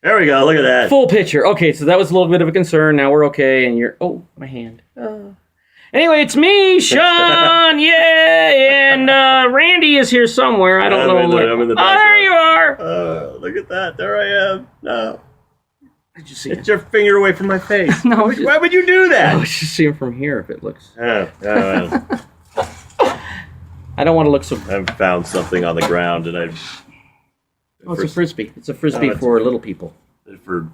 There we go. Look at that. Full picture. Okay, so that was a little bit of a concern. Now we're okay, and you're... Oh, my hand. Anyway, it's me, Sean. Yay! And Randy is here somewhere. I don't know. I'm in the background. Oh, there you are. Look at that. There I am. No. Did you see Get your finger away from my face. No. Why would you do that? I was just seeing from here if it looks... I I don't want to look so... found something on the ground, and it's a Frisbee. It's a Frisbee for little people. For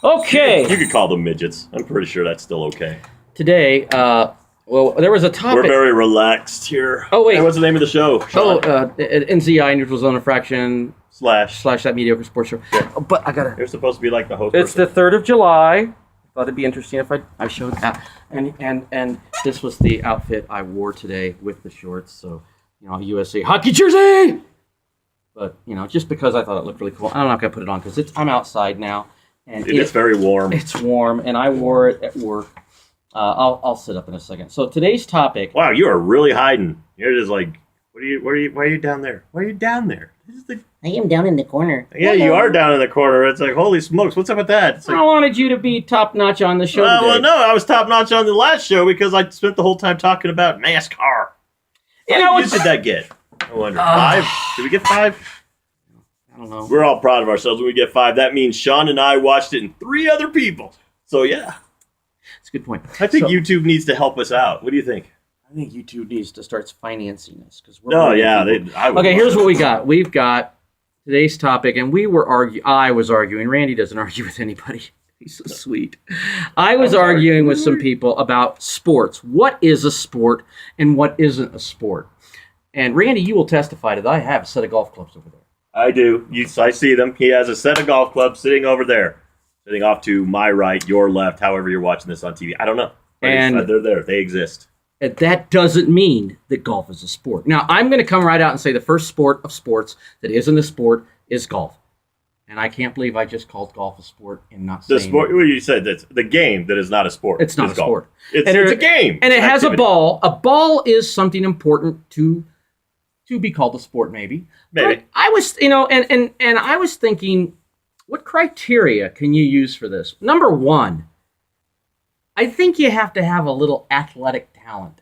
Okay. you could call them midgets. I'm pretty sure that's still okay. Today, well, there was a topic... We're very relaxed here. Oh, wait. Hey, what's the name of the show, Sean? NZI, Neutral Zone Infraction... Slash that mediocre sports show. Yeah. But I gotta... You're supposed to be like the host. It's the 3rd of July. Thought it'd be interesting if I showed that. And this was the outfit I wore today with the shorts. So, USA hockey jersey! But, just because I thought it looked really cool. I'm not going to put it on because I'm outside now. And it's very warm. It's warm, and I wore it at work. I'll sit up in a second. So today's topic... Wow, you are really hiding. You're just like, why are you down there? Why are you down there? I am down in the corner. Yeah, you are down in the corner. It's like, holy smokes, what's up with that? It's like, I wanted you to be top-notch on the show today. Well, no, I was top-notch on the last show because I spent the whole time talking about NASCAR. What did that get? I wonder. 5? Did we get 5? I don't know. We're all proud of ourselves when we get 5. That means Sean and I watched it and 3 other people. So, yeah. That's a good point. I think YouTube needs to help us out. What do you think? I think YouTube needs to start financing this. Okay, here's what we got. We've got today's topic, and I was arguing. Randy doesn't argue with anybody. He's so sweet. I was arguing with some people about sports. What is a sport and what isn't a sport? And Randy, you will testify to that. I have a set of golf clubs over there. I do. I see them. He has a set of golf clubs sitting over there. Sitting off to my right, your left, however you're watching this on TV. I don't know. But they're there. They exist. That doesn't mean that golf is a sport. Now, I'm going to come right out and say the first sport of sports that isn't a sport is golf. And I can't believe I just called golf a sport and not saying... The sport, well, you said that's the game that is not a sport. It's not a sport. It's a game. And it has a ball. A ball is something important to be called a sport, maybe. But I was, and I was thinking, what criteria can you use for this? Number one, I think you have to have a little athletic talent.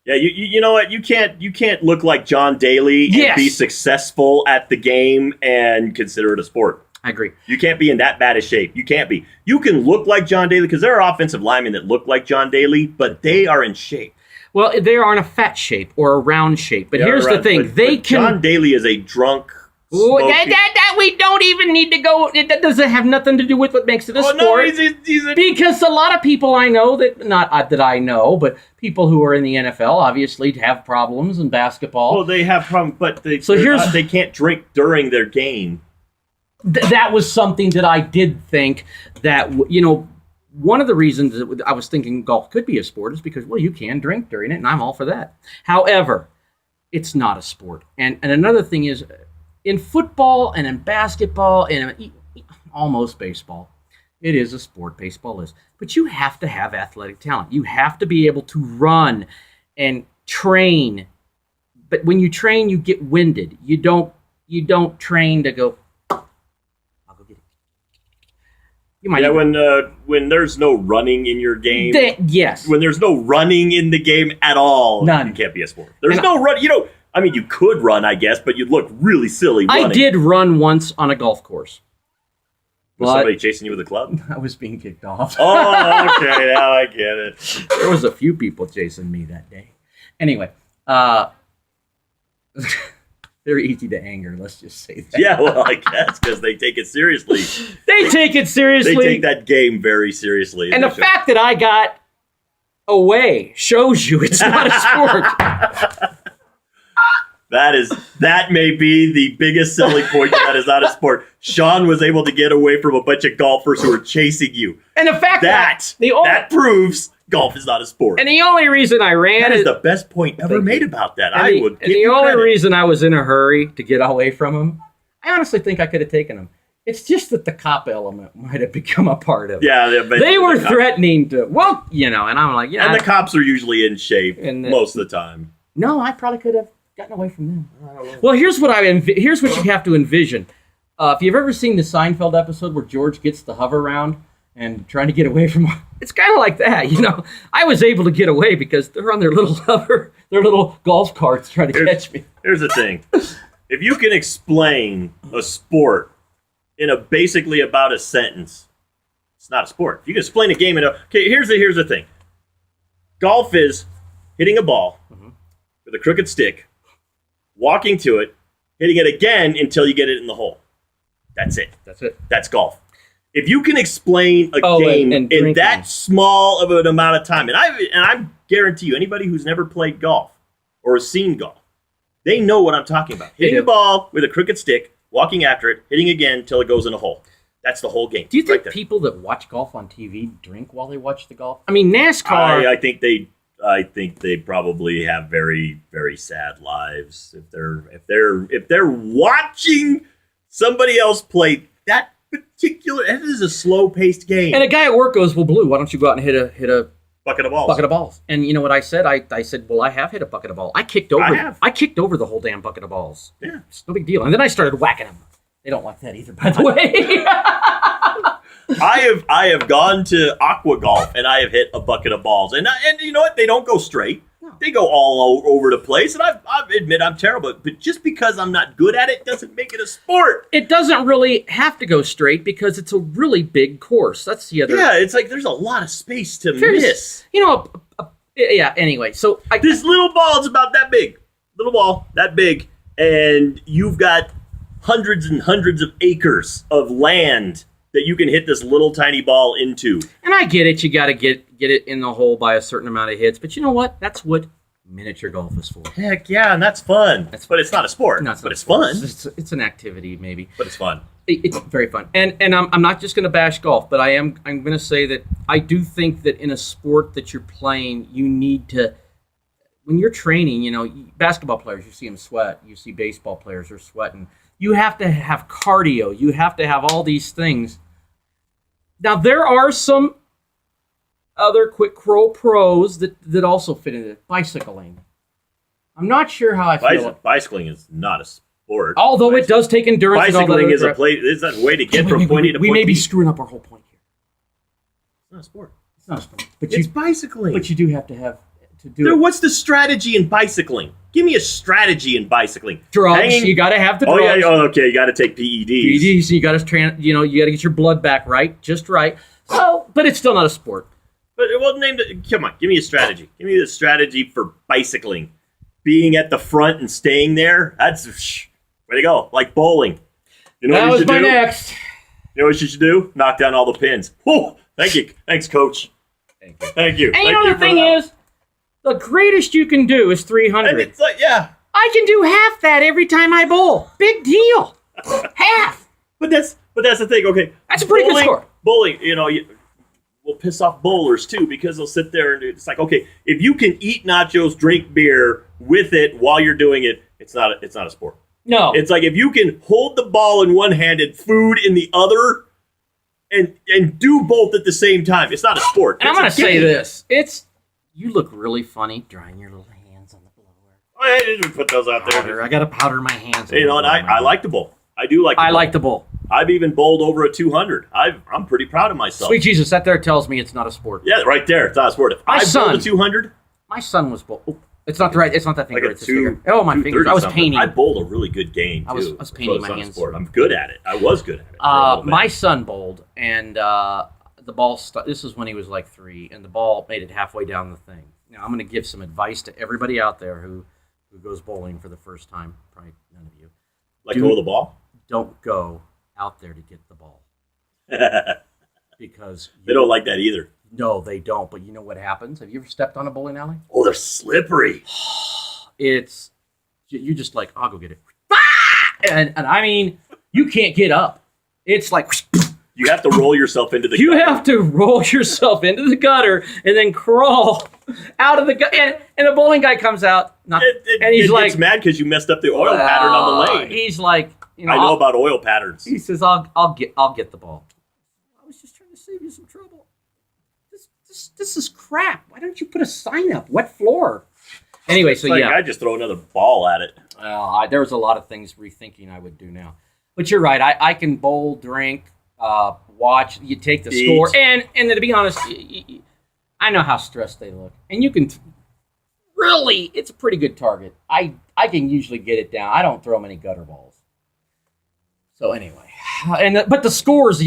Yeah, you know what? You can't look like John Daly and be successful at the game and consider it a sport. I agree. You can't be in that bad a shape. You can't be. You can look like John Daly because there are offensive linemen that look like John Daly, but they are in shape. Well, they are in a fat shape or a round shape. But here's the thing: but John Daly is a drunk. That we don't even need to go. That doesn't have nothing to do with what makes it a sport. No, because a lot of people I know that I know, but people who are in the NFL obviously have problems in basketball. Well, they have problems, but they can't drink during their game. That was something that I did think that one of the reasons that I was thinking golf could be a sport is because you can drink during it, and I'm all for that. However, it's not a sport, and another thing is. In football and in basketball and almost baseball, it is a sport. Baseball is. But you have to have athletic talent. You have to be able to run and train. But when you train, you get winded. You don't train to go, I'll go get it. You might when there's no running in your game. Yes. When there's no running in the game at all, none. You can't be a sport. There's no run. I mean, you could run, I guess, but you'd look really silly running. I did run once on a golf course. Was somebody chasing you with a club? I was being kicked off. Oh, okay, now I get it. There was a few people chasing me that day. Anyway, they're easy to anger, let's just say that. Yeah, well, I guess, because they take it seriously. They take it seriously. They take that game very seriously. And the fact that I got away shows you it's not a sport. That may be the biggest selling point that is not a sport. Sean was able to get away from a bunch of golfers who were chasing you. And the fact that proves golf is not a sport. And the only reason I ran... That is the best point ever made about that. And the only reason I was in a hurry to get away from him, I honestly think I could have taken him. It's just that the cop element might have become a part of it. Yeah, they were threatening to... and I'm like... And the cops are usually in shape most of the time. No, I probably could have gotten away from them. Well, here's what you have to envision. If you've ever seen the Seinfeld episode where George gets the hover round and trying to get away from, it's kind of like that, you know. I was able to get away because they're on their little their little golf carts trying to catch me. Here's the thing: if you can explain a sport in basically about a sentence, it's not a sport. If you can explain a game okay, here's the thing: golf is hitting a ball with a crooked stick, walking to it, hitting it again until you get it in the hole. That's it. That's golf. If you can explain a game in that small of an amount of time, and I guarantee you, anybody who's never played golf or has seen golf, they know what I'm talking about. Hitting a ball with a crooked stick, walking after it, hitting again until it goes in a hole. That's the whole game. Do you think people that watch golf on TV drink while they watch the golf? I mean, NASCAR. I think they probably have very, very sad lives if they're watching somebody else play that particular. It is a slow-paced game. And a guy at work goes, "Well, Blue, why don't you go out and hit a bucket of balls?" And you know what I said? I said, "Well, I have hit a bucket of balls. I kicked over the whole damn bucket of balls. Yeah, it's no big deal." And then I started whacking them. They don't like that either, by the way. I have gone to aqua golf and I have hit a bucket of balls, and you know what? They don't go straight. No. They go all over the place, and I admit I'm terrible. But just because I'm not good at it doesn't make it a sport. It doesn't really have to go straight because it's a really big course. That's the other. Yeah, it's like there's a lot of space to miss. You know, yeah. Anyway, so this little ball is about that big, little ball that big, and you've got hundreds and hundreds of acres of land that you can hit this little tiny ball into. And I get it. You got to get it in the hole by a certain amount of hits. But you know what? That's what miniature golf is for. Heck yeah, and that's fun. But it's not a sport. But it's fun. It's an activity, maybe. But it's fun. It's very fun. And I'm not just going to bash golf, but I'm going to say that I do think that in a sport that you're playing, you need to, when you're training, you know, basketball players, you see them sweat. You see baseball players are sweating. You have to have cardio. You have to have all these things. Now, there are some other quick pros that also fit into it. Bicycling. I'm not sure how I feel. Bicycling is not a sport. Although it does take endurance. Bicycling is a way to get from point A to point B. We may be screwing up our whole point here. It's not a sport. It's not a sport. It's bicycling. But you do have to have to do it. What's the strategy in bicycling? Give me a strategy in bicycling. Drugs. You got to have the drugs. Oh yeah. Oh, okay. You got to take PEDs. PEDs. You got to you got to get your blood back just right. So, but it's still not a sport. But come on. Give me a strategy. Give me the strategy for bicycling. Being at the front and staying there. That's way to go. Like bowling. You know that what was you should my do? next. You know what you should do? Knock down all the pins. Whew. Thank you. Thanks, Coach. Thank you. And you know the thing is, the greatest you can do is 300. And it's like, yeah. I can do half that every time I bowl. Big deal. Half. But that's the thing. Okay. That's a pretty good score. Bowling, will piss off bowlers too because they'll sit there and it's like, okay, if you can eat nachos, drink beer with it while you're doing it, it's not a sport. No. It's like if you can hold the ball in one hand and food in the other and do both at the same time, it's not a sport. And I'm going to say this. You look really funny drying your little hands on the blower. Oh, I didn't put those out there. I got to powder my hands. You know what? I like to bowl. I do like to bowl. I like to bowl. I've even bowled over a 200. I'm pretty proud of myself. Sweet Jesus, that there tells me it's not a sport. Yeah, right there. It's not a sport. If I bowled a 200. My son was bowled. Oh, it's not that finger. Like it's finger. Oh, my fingers. I was painting. I bowled a really good game, too. I was painting my hands. I'm good at it. I was good at it. My son bowled, and the ball, this is when he was like 3, and the ball made it halfway down the thing. Now, I'm going to give some advice to everybody out there who goes bowling for the first time. Probably none of you. Hold the ball? Don't go out there to get the ball. Because they don't like that either. No, they don't. But you know what happens? Have you ever stepped on a bowling alley? Oh, they're slippery. You're just like, I'll go get it. And I mean, you can't get up. It's like... You have to roll yourself into the gutter. You have to roll yourself into the gutter and then crawl out of the gutter. And a bowling guy comes out, and he's like... He's mad because you messed up the oil pattern on the lane. He's like... I know about oil patterns. He says, I'll get the ball. I was just trying to save you some trouble. This is crap. Why don't you put a sign up? Wet floor. Anyway, so yeah. I just throw another ball at it. There was a lot of things rethinking I would do now. But you're right. I can bowl, drink, watch. You take the Eat. score, and to be honest, I know how stressed they look, and you can really. It's a pretty good target. I can usually get it down. I don't throw many gutter balls. So anyway, but the scores,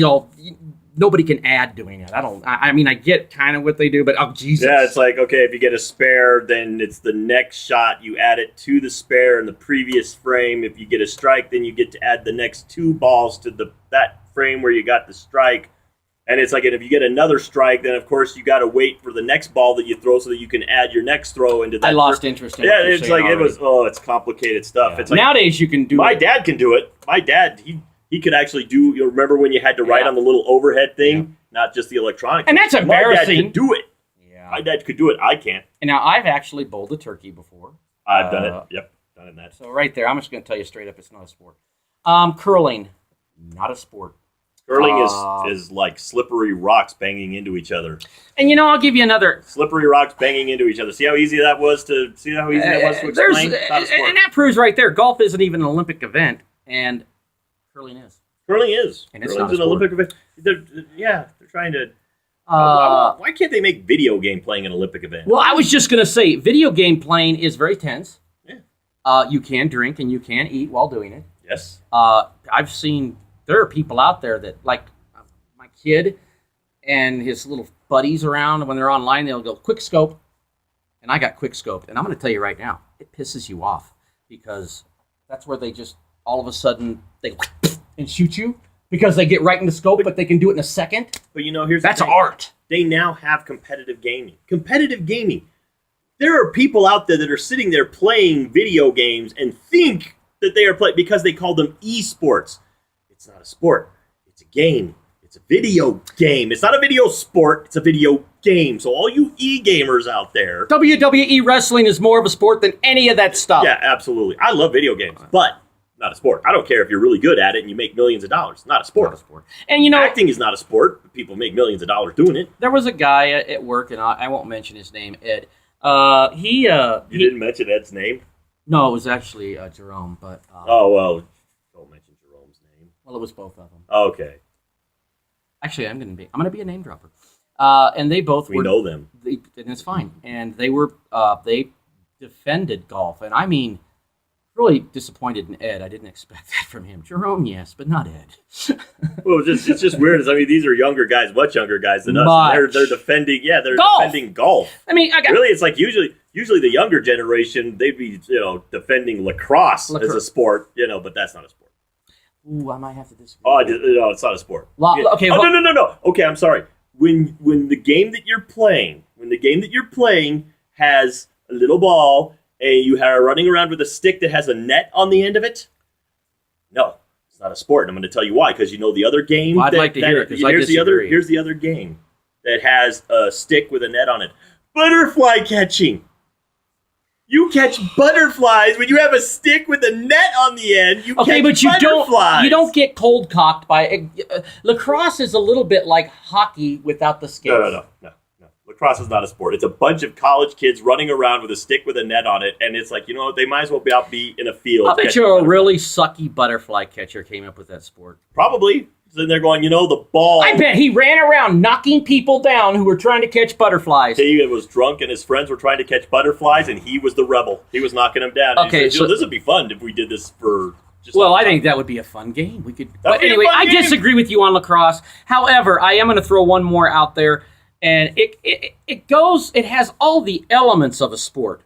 nobody can add doing it. I mean, I get kind of what they do, but oh Jesus! Yeah, it's like, okay, if you get a spare, then it's the next shot. You add it to the spare in the previous frame. If you get a strike, then you get to add the next 2 balls to that frame where you got the strike. And it's like, and if you get another strike, then of course you got to wait for the next ball that you throw so that you can add your next throw into that. I lost interest in it. Yeah, it's like it's complicated stuff. Yeah. It's like, nowadays you can do. My it. dad can do it. My dad, he could actually do. You remember when you had to write on the little overhead thing, not just the electronic. And that's embarrassing. My dad could do it. Yeah. My dad could do it. I can't. And now I've actually bowled a turkey before. I've done it. Yep, done it. That. So right there, I'm just going to tell you straight up, it's not a sport. Curling, not a sport. Curling is like slippery rocks banging into each other. And I'll give you another. Slippery rocks banging into each other. See how easy that was to explain? It's not a sport. And that proves right there, golf isn't even an Olympic event, and curling is. Curling is. And it's Curling's not a an sport. Olympic event. They're trying to. Why can't they make video game playing an Olympic event? Well, I was just going to say, video game playing is very tense. Yeah. You can drink and you can eat while doing it. Yes. I've seen. There are people out there that, like my kid and his little buddies around, when they're online, they'll go, quick scope. And I got quick scoped. And I'm going to tell you right now, it pisses you off because that's where they just, all of a sudden, they and shoot you because they get right in the scope, but they can do it in a second. But here's that's the thing. art. They now have competitive gaming. Competitive gaming. There are people out there that are sitting there playing video games and think that they are playing because they call them esports. It's not a sport. It's a game. It's a video game. It's not a video sport. It's a video game. So all you e-gamers out there. WWE wrestling is more of a sport than any of that stuff. Yeah, absolutely. I love video games, but not a sport. I don't care if you're really good at it and you make millions of dollars. Not a sport. Not a sport. And acting is not a sport. But people make millions of dollars doing it. There was a guy at work, and I won't mention his name, Ed. You didn't mention Ed's name? No, it was actually Jerome. But oh well, don't mention Jerome's name. Well, it was both of them. Okay. Actually, I'm gonna be a name dropper. And they both we know them. And it's fine. And they defended golf, and I mean, really disappointed in Ed. I didn't expect that from him. Jerome, yes, but not Ed. Well, it's just weird. I mean, these are younger guys, much younger guys than us. They're defending. Yeah, they're defending golf. I mean, really, it's like usually the younger generation, they'd be defending lacrosse as a sport. But that's not a sport. Ooh, I might have to disagree. Oh, no, it's not a sport. Okay. Oh, no. Okay, I'm sorry. When the game that you're playing, has a little ball and you are running around with a stick that has a net on the end of it, no, it's not a sport. And I'm going to tell you why. Because the other game. Well, I'd like to hear it. Because I disagree. Here's the other game that has a stick with a net on it. Butterfly catching. You catch butterflies when you have a stick with a net on the end. But you don't get cold cocked by it. Lacrosse is a little bit like hockey without the skates. No. Lacrosse is not a sport. It's a bunch of college kids running around with a stick with a net on it, and it's like, they might as well be in a field. I bet you a really sucky butterfly catcher came up with that sport. Probably. Then they're going, the ball. I bet he ran around knocking people down who were trying to catch butterflies. He was drunk and his friends were trying to catch butterflies, and he was the rebel. He was knocking them down. Okay, said, this would be fun if we did this for just. Well, I think that would be a fun game. We could. But anyway, I disagree with you on lacrosse. However, I am going to throw one more out there, and it has all the elements of a sport.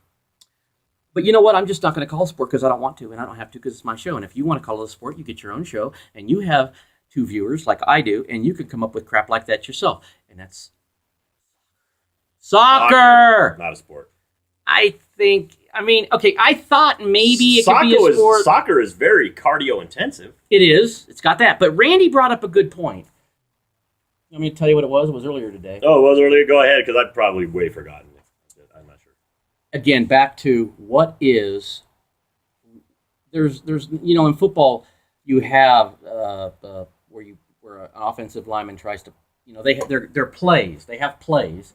But you know what? I'm just not going to call it a sport because I don't want to, and I don't have to because it's my show. And if you want to call it a sport, you get your own show, and you have 2 viewers like I do, and you can come up with crap like that yourself. And that's soccer. Not a sport. I thought maybe it could be a sport. Soccer is very cardio intensive. It is. It's got that. But Randy brought up a good point. Let me tell you what it was. It was earlier today. Oh, it was earlier? Go ahead, because I've probably way forgotten it. I'm not sure. Again, back to what is... There's in football, you have... where an offensive lineman tries to, they're plays. They have plays.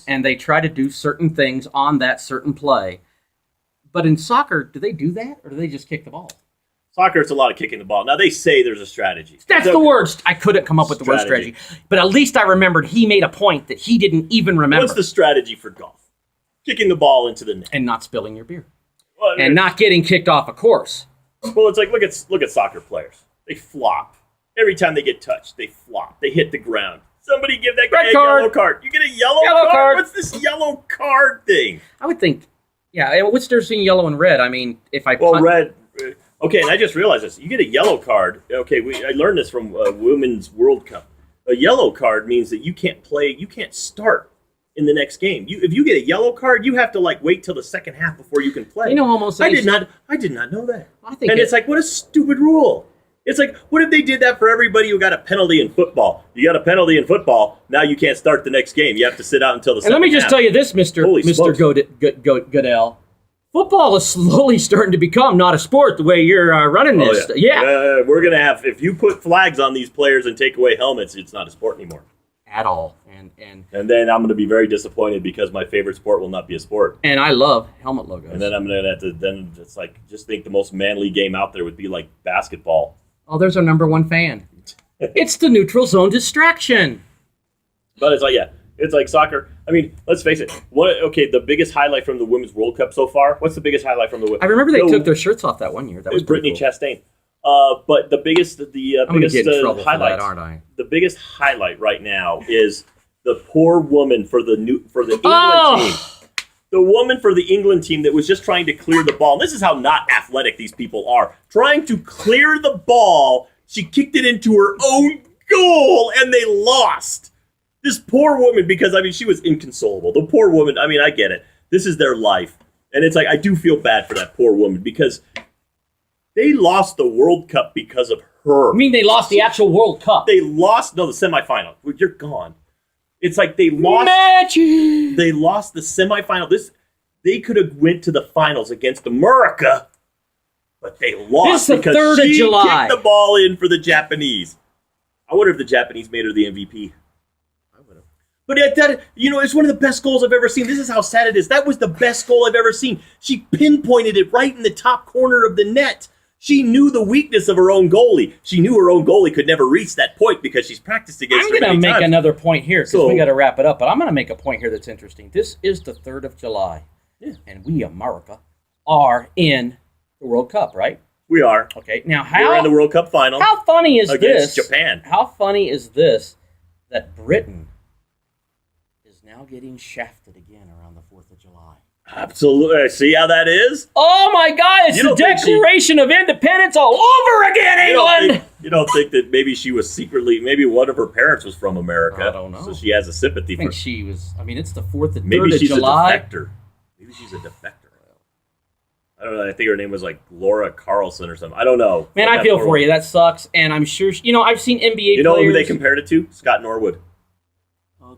And they try to do certain things on that certain play. But in soccer, do they do that, or do they just kick the ball? Soccer, it's a lot of kicking the ball. Now, they say there's a strategy. That's the words. I couldn't come up with the word strategy. But at least I remembered he made a point that he didn't even remember. What's the strategy for golf? Kicking the ball into the net. And not spilling your beer. Well, and not getting kicked off a course. Well, it's like, look at soccer players. They flop. Every time they get touched, they flop. They hit the ground. Somebody give that guy a yellow card. You get a yellow card? What's this yellow card thing? I would think, yeah, what's the difference between yellow and red? I mean, if I red... Okay, and I just realized this. You get a yellow card. Okay, I learned this from Women's World Cup. A yellow card means that you can't play, you can't start in the next game. If you get a yellow card, you have to wait till the second half before you can play. I did not know that. It's like, what a stupid rule. It's like, what if they did that for everybody who got a penalty in football? You got a penalty in football, now you can't start the next game. You have to sit out until the second half. And let me just tell you this, Mr. Goodell. Football is slowly starting to become not a sport the way you're running this. Oh, yeah. We're going to have, if you put flags on these players and take away helmets, it's not a sport anymore. At all. And then I'm going to be very disappointed because my favorite sport will not be a sport. And I love helmet logos. And then I'm going to have to, then it's like, just think the most manly game out there would be like basketball. Oh, there's our number one fan. It's the neutral zone distraction. But it's like, yeah. It's like soccer. I mean, let's face it. The biggest highlight from the Women's World Cup so far? What's the biggest highlight from the Women's? I remember they took their shirts off that one year. That was Brittany cool. Chastain. But the biggest highlight. Aren't I? The biggest highlight right now is the poor woman for the England team. The woman for the England team that was just trying to clear the ball. And this is how not athletic these people are. Trying to clear the ball, she kicked it into her own goal, and they lost. This poor woman, because, she was inconsolable. The poor woman, I get it. This is their life. And it's like, I do feel bad for that poor woman because they lost the World Cup because of her. You mean they lost the actual World Cup? They lost, the semifinal. You're gone. It's like they lost. Magic. They lost the semifinal. They could have went to the finals against America, but they lost because 3rd of July. Kicked the ball in for the Japanese. I wonder if the Japanese made her the MVP. But it's one of the best goals I've ever seen. This is how sad it is. That was the best goal I've ever seen. She pinpointed it right in the top corner of the net. She knew the weakness of her own goalie. She knew her own goalie could never reach that point because she's practiced against her. I'm going to make another point here because we got to wrap it up. But I'm going to make a point here that's interesting. This is the 3rd of July. Yeah. And we, America, are in the World Cup, right? We are. Okay. Now, we're in the World Cup final. How funny is against Japan? How funny is this that Britain now getting shafted again around the 4th of July? Absolutely. See how that is? Oh my God, it's the Declaration of Independence all over again, England! You don't think that maybe she was secretly, maybe one of her parents was from America. I don't know. So she has a sympathy for. I think she was, it's the 4th and 3rd maybe of July. Maybe she's a defector. I don't know. I think her name was like Laura Carlson or something. I don't know. Man, I feel for you. That sucks. And I'm sure, I've seen NBA players. You know who they compared it to? Scott Norwood.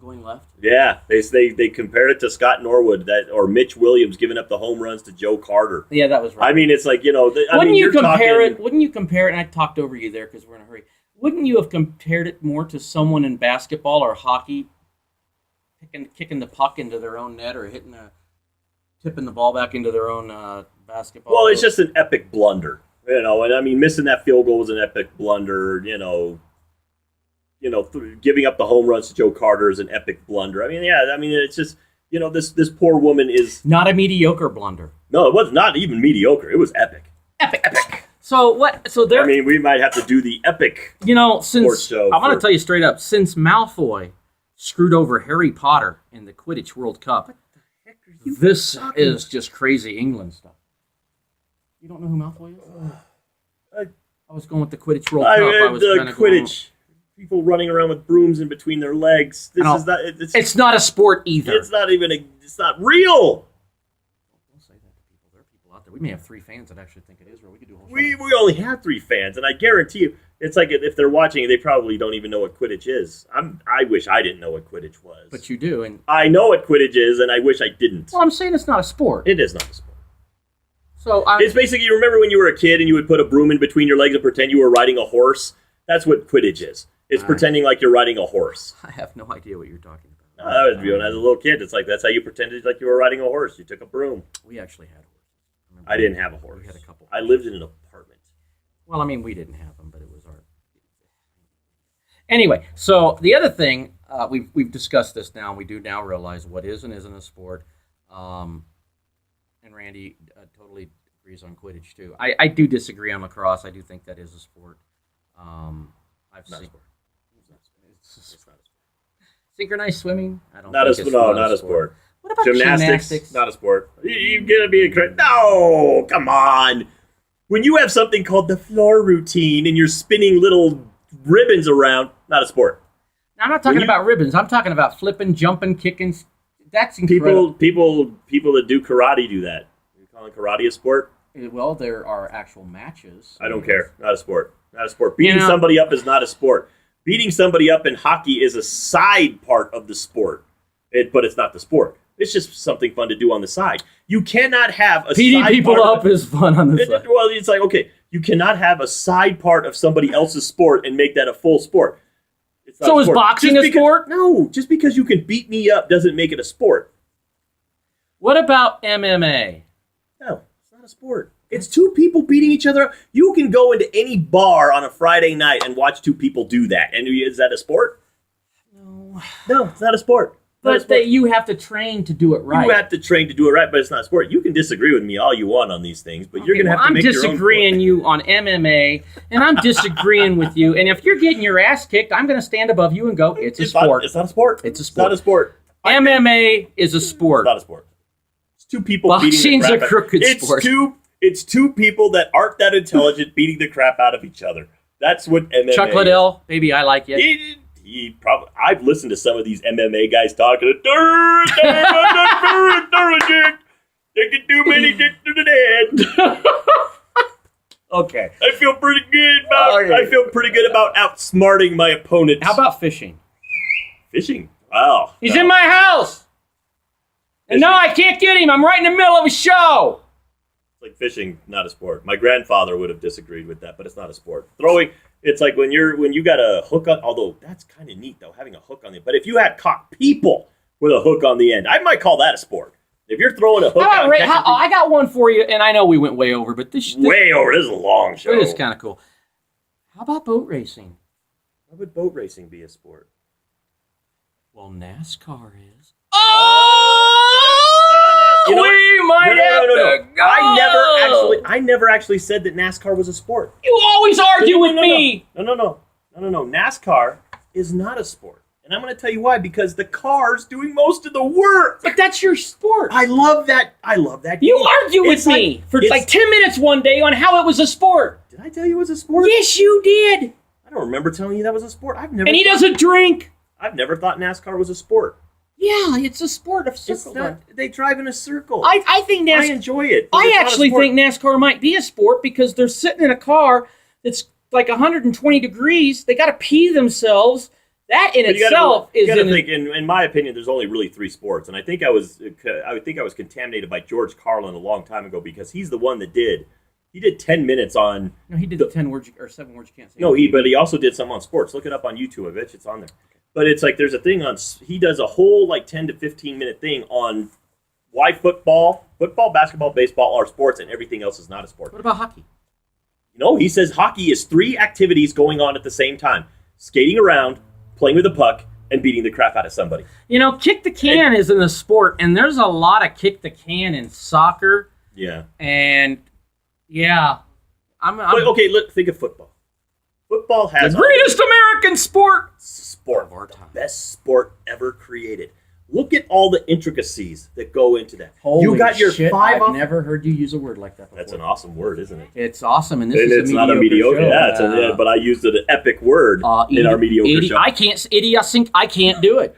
Going left? Yeah, they compared it to Scott Norwood or Mitch Williams giving up the home runs to Joe Carter. Yeah, that was right. It's like, Wouldn't you compare it? And I talked over you there because we're in a hurry. Wouldn't you have compared it more to someone in basketball or hockey kicking the puck into their own net or tipping the ball back into their own basketball? Well, it's just an epic blunder, and missing that field goal was an epic blunder, giving up the home runs to Joe Carter is an epic blunder. It's just, this poor woman is... Not a mediocre blunder. No, it was not even mediocre. It was epic. Epic. So what? So there... we might have to do the epic sports show. I'm going to tell you straight up, since Malfoy screwed over Harry Potter in the Quidditch World Cup, what the heck are you this is just crazy England stuff. You don't know who Malfoy is? I was going with the Quidditch World Cup. I was the Quidditch... People running around with brooms in between their legs. It's not a sport either. It's not even it's not real. Don't say that to people. There are people out there. We may have 3 fans that actually think it is real. We could do a whole show. We only have 3 fans, and I guarantee you, it's like if they're watching, they probably don't even know what Quidditch is. I wish I didn't know what Quidditch was. But you do, and I know what Quidditch is, and I wish I didn't. Well, I'm saying it's not a sport. It is not a sport. So it's basically, you remember when you were a kid and you would put a broom in between your legs and pretend you were riding a horse? That's what Quidditch is. It's pretending like you're riding a horse. I have no idea what you're talking about. I was when I was a little kid. It's like that's how you pretended like you were riding a horse. You took a broom. We actually had horses. I didn't have a horse. We had a couple. I lived in an apartment. Well, I mean, we didn't have them, but it was our. Anyway, so the other thing we've discussed this now. We do now realize what is and isn't a sport. And Randy totally agrees on Quidditch too. I do disagree on lacrosse. I do think that is a sport. I've seen. It's not a sport. Synchronized swimming. I don't. Not think not a sport. What about Gymnastics? Not a sport. You're gonna be no. Come on. When you have something called the floor routine and you're spinning little ribbons around, not a sport. Now, I'm not talking about ribbons. I'm talking about flipping, jumping, kicking. That's incredible. People that do karate do that. You calling karate a sport? Well, there are actual matches. I don't care. Not a sport. Not a sport. Beating somebody up is not a sport. Beating somebody up in hockey is a side part of the sport, but it's not the sport. It's just something fun to do on the side. You cannot have a beating side people part up is fun on the side. Well, it's like, okay, you cannot have a side part of somebody else's sport and make that a full sport. It's not so a is sport. boxing a sport? No, just because you can beat me up doesn't make it a sport. What about MMA? No, it's not a sport. It's two people beating each other up. You can go into any bar on a Friday night and watch two people do that. And is that a sport? No. No, it's not a sport. But you have to train to do it right. You have to train to do it right, but it's not a sport. You can disagree with me all you want on these things, but you're going to have to make your own sport. I'm disagreeing you on MMA, and I'm disagreeing with you. And if you're getting your ass kicked, I'm going to stand above you and go, it's a sport. It's not a sport. It's a sport. It's not a sport. MMA is a sport. It's not a sport. It's two people Boxing's beating the crap a crooked sport. It's two people that aren't that intelligent beating the crap out of each other. That's what MMA Chuck is. Liddell, baby, I like you. He probably. I've listened to some of these MMA guys talking. They can do many kicks to the head. Okay. I feel pretty good about outsmarting my opponent. How about fishing? Fishing? Wow. He's in my house. And no, I can't get him. I'm right in the middle of a show. It's like fishing, not a sport. My grandfather would have disagreed with that, but it's not a sport. Throwing. It's like when you got a hook on, although that's kind of neat though, having a hook on the end. But if you had caught people with a hook on the end, I might call that a sport. If you're throwing a hook on I got one for you, and I know we went way over, but this way over. This is a long show. It is kind of cool. How about boat racing? How would boat racing be a sport? Well, NASCAR is. You know we might have to go. I never actually said that NASCAR was a sport. You always argue with me. No. NASCAR is not a sport. And I'm going to tell you why. Because the car's doing most of the work. But that's your sport. I love that game. You argue with me for like 10 minutes one day on how it was a sport. Did I tell you it was a sport? Yes, you did. I don't remember telling you that was a sport. And he doesn't drink. I've never thought NASCAR was a sport. Yeah, it's a sport of circle. It's not, they drive in a circle. I think NASCAR. I enjoy it. I actually think NASCAR might be a sport because they're sitting in a car that's like 120 degrees. They got to pee themselves. That in itself is. You got to think. In my opinion, there's only really three sports, and I think I was contaminated by George Carlin a long time ago because he's the one that did. He did 10 minutes on. No, he did the 10 words or 7 words you can't say. No, but he also did some on sports. Look it up on YouTube, Avich. It's on there. But it's like there's a thing on. He does a whole like 10 to 15 minute thing on why football, basketball, baseball are sports, and everything else is not a sport. What about hockey? He says hockey is 3 activities going on at the same time: skating around, playing with a puck, and beating the crap out of somebody. Kick the can isn't a sport, and there's a lot of kick the can in soccer. Yeah. And yeah, okay. Look, think of football. Football has the greatest American sport. Sport of our time. The best sport ever created. Look at all the intricacies that go into that. Holy you got your shit, 5 I've never heard you use a word like that before. That's an awesome word, isn't it? It's awesome, and it's not a mediocre. Show. Yeah, but I used an epic word in our mediocre show. I can't do it.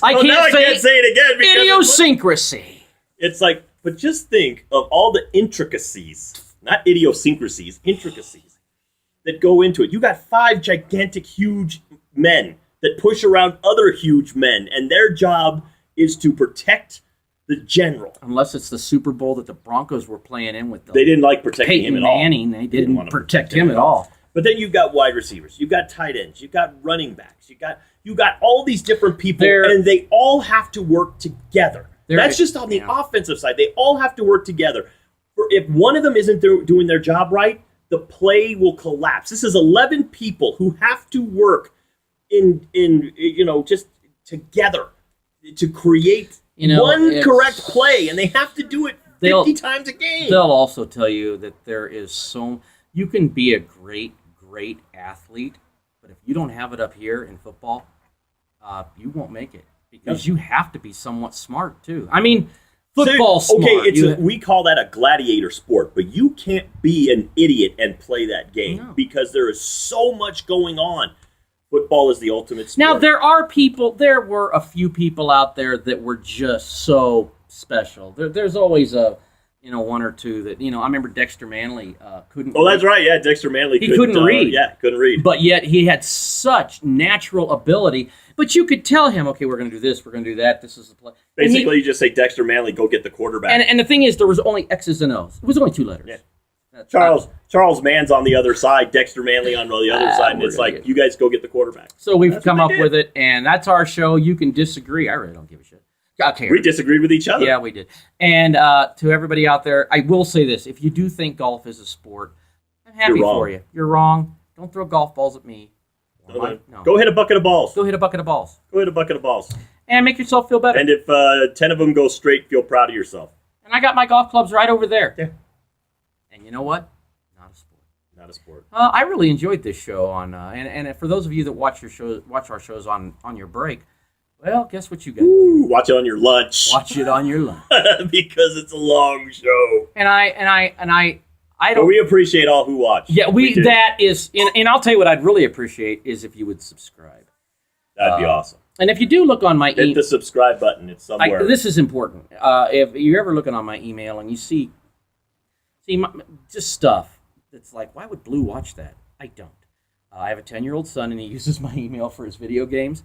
I can't say it again. Because idiosyncrasy. It's like, but just think of all the intricacies, not idiosyncrasies, intricacies that go into it. You got 5 gigantic, huge men that push around other huge men, and their job is to protect the general. Unless it's the Super Bowl that the Broncos were playing in with them. They didn't like protecting him at all. Manning, they didn't protect him at all. But then you've got wide receivers, you've got tight ends, you've got running backs, you got all these different people, and they all have to work together. That's just on the offensive side. They all have to work together. If one of them isn't doing their job right, the play will collapse. This is 11 people who have to work in just together to create one correct play, and they have to do it 50 times a game. They'll also tell you that there is you can be a great athlete, but if you don't have it up here in football, you won't make it because you have to be somewhat smart too. I mean, football smart. Okay, we call that a gladiator sport, but you can't be an idiot and play that game because there is so much going on. Football is the ultimate sport. Now, there were a few people out there that were just so special. There's always one or two that, I remember Dexter Manley couldn't read. That's right, yeah, Dexter Manley couldn't read. Couldn't read. But yet he had such natural ability. But you could tell him, okay, we're going to do this, we're going to do that, this is the play. Basically, you just say, Dexter Manley, go get the quarterback. And the thing is, there was only X's and O's. It was only 2 letters. Yeah. Charles Mann's on the other side, Dexter Manley on the other side, and it's like, you guys go get the quarterback. So we've come up with it, and that's our show. You can disagree. I really don't give a shit. Okay. We disagreed with each other. Yeah, we did. And to everybody out there, I will say this. If you do think golf is a sport, I'm happy for you. You're wrong. Don't throw golf balls at me. No. Go hit a bucket of balls. Go hit a bucket of balls. Go hit a bucket of balls. And make yourself feel better. And if 10 of them go straight, feel proud of yourself. And I got my golf clubs right over there. Yeah. And you know what? Not a sport. I really enjoyed this show and for those of you that watch our shows on your break, well, guess what you got? Watch it on your lunch. Watch it on your lunch because it's a long show. And I don't. But we appreciate all who watch. Yeah, that is, and I'll tell you what I'd really appreciate is if you would subscribe. That'd be awesome. And if you do look on my hit the subscribe button. It's somewhere. This is important. If you're ever looking on my email and you see just stuff. It's like, why would Blue watch that? I don't. I have a 10-year-old son, and he uses my email for his video games.